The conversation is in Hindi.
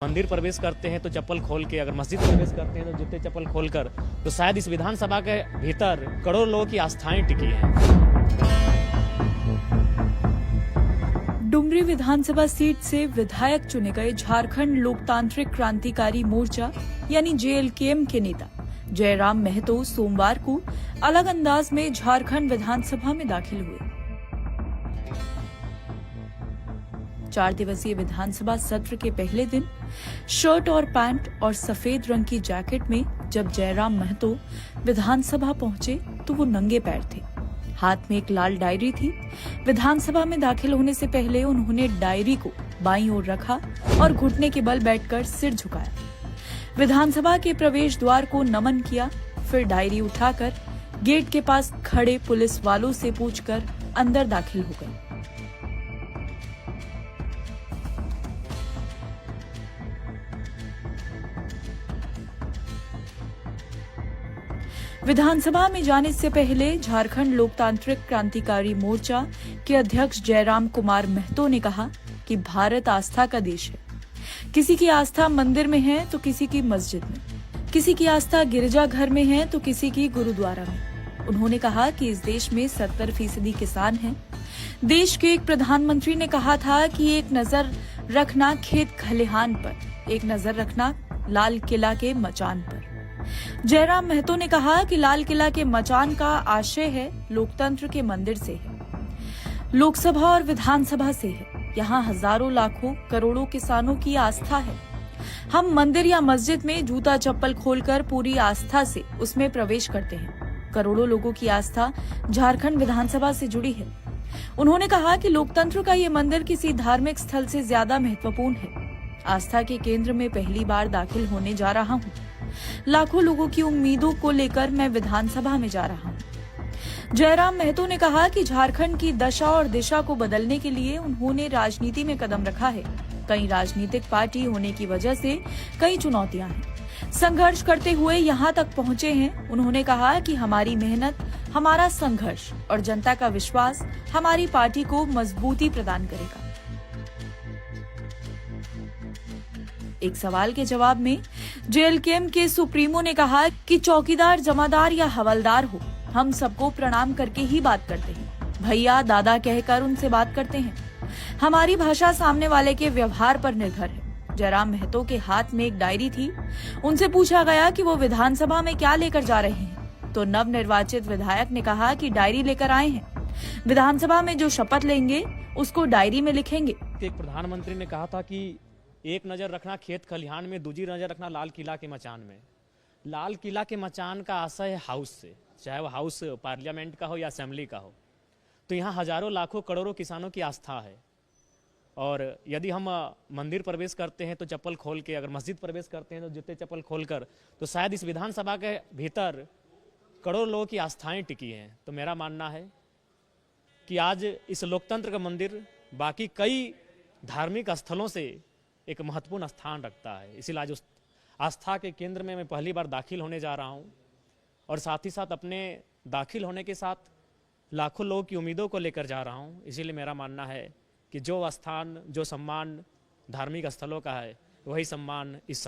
मंदिर प्रवेश करते हैं तो चप्पल खोल के, अगर मस्जिद प्रवेश करते हैं तो जूते चप्पल खोलकर, तो शायद इस विधानसभा के भीतर करोड़ों लोगों की आस्थाएं टिकी हैं। डुमरी विधानसभा सीट से विधायक चुने गए झारखंड लोकतांत्रिक क्रांतिकारी मोर्चा यानी JLKM के नेता जयराम महतो सोमवार को अलग अंदाज में झारखंड विधानसभा में दाखिल हुए। 4 दिवसीय विधानसभा सत्र के पहले दिन शर्ट और पैंट और सफेद रंग की जैकेट में जब जयराम महतो विधानसभा पहुंचे तो वो नंगे पैर थे। हाथ में एक लाल डायरी थी। विधानसभा में दाखिल होने से पहले उन्होंने डायरी को बाईं ओर रखा और घुटने के बल बैठकर सिर झुकाया। विधानसभा के प्रवेश द्वार को नमन किया, फिर डायरी उठाकर गेट के पास खड़े पुलिस वालों से पूछकर अंदर दाखिल हो गए। विधानसभा में जाने से पहले झारखंड लोकतांत्रिक क्रांतिकारी मोर्चा के अध्यक्ष जयराम कुमार महतो ने कहा कि भारत आस्था का देश है। किसी की आस्था मंदिर में है तो किसी की मस्जिद में, किसी की आस्था गिरजाघर में है तो किसी की गुरुद्वारा में। उन्होंने कहा कि इस देश में 70% किसान हैं। देश के एक प्रधानमंत्री ने कहा था कि एक नजर रखना खेत खलिहान पर, एक नजर रखना लाल किला के मचान पर। जयराम महतो ने कहा कि लाल किला के मचान का आशय है लोकतंत्र के मंदिर से है, लोकसभा और विधानसभा से है। यहाँ हजारों लाखों करोड़ों किसानों की आस्था है। हम मंदिर या मस्जिद में जूता चप्पल खोलकर पूरी आस्था से उसमें प्रवेश करते हैं। करोड़ों लोगों की आस्था झारखंड विधानसभा से जुड़ी है। उन्होंने कहा कि लोकतंत्र का ये मंदिर किसी धार्मिक स्थल से ज्यादा महत्वपूर्ण है। आस्था के केंद्र में पहली बार दाखिल होने जा रहा हूँ। लाखों लोगों की उम्मीदों को लेकर मैं विधानसभा में जा रहा हूं। जयराम महतो ने कहा कि झारखंड की दशा और दिशा को बदलने के लिए उन्होंने राजनीति में कदम रखा है। कई राजनीतिक पार्टी होने की वजह से कई चुनौतियां हैं। संघर्ष करते हुए यहां तक पहुंचे हैं। उन्होंने कहा कि हमारी मेहनत, हमारा संघर्ष और जनता का विश्वास हमारी पार्टी को मजबूती प्रदान करेगा। एक सवाल के जवाब में JLKM के सुप्रीमो ने कहा कि चौकीदार, जमादार या हवलदार हो, हम सबको प्रणाम करके ही बात करते हैं। भैया दादा कहकर उनसे बात करते हैं। हमारी भाषा सामने वाले के व्यवहार पर निर्भर है। जयराम महतो के हाथ में एक डायरी थी। उनसे पूछा गया कि वो विधानसभा में क्या लेकर जा रहे हैं, तो नवनिर्वाचित विधायक ने कहा कि डायरी लेकर आए हैं। विधानसभा में जो शपथ लेंगे उसको डायरी में लिखेंगे। एक प्रधानमंत्री ने कहा था कि एक नज़र रखना खेत खलिहान में, दूसरी नज़र रखना लाल किला के मचान में। लाल किला के मचान का आशय है हाउस से, चाहे वो हाउस पार्लियामेंट का हो या असेंबली का हो। तो यहाँ हजारों लाखों करोड़ों किसानों की आस्था है। और यदि हम मंदिर प्रवेश करते हैं तो चप्पल खोल के, अगर मस्जिद प्रवेश करते हैं तो जूते चप्पल खोलकर, तो शायद इस विधानसभा के भीतर करोड़ों लोगों की आस्थाएं टिकी हैं। तो मेरा मानना है कि आज इस लोकतंत्र का मंदिर बाकी कई धार्मिक स्थलों से एक महत्वपूर्ण स्थान रखता है। इसीलिए आज उस आस्था के केंद्र में मैं पहली बार दाखिल होने जा रहा हूं, और साथ ही साथ अपने दाखिल होने के साथ लाखों लोगों की उम्मीदों को लेकर जा रहा हूं। इसीलिए मेरा मानना है कि जो स्थान, जो सम्मान धार्मिक स्थलों का है, वही सम्मान इस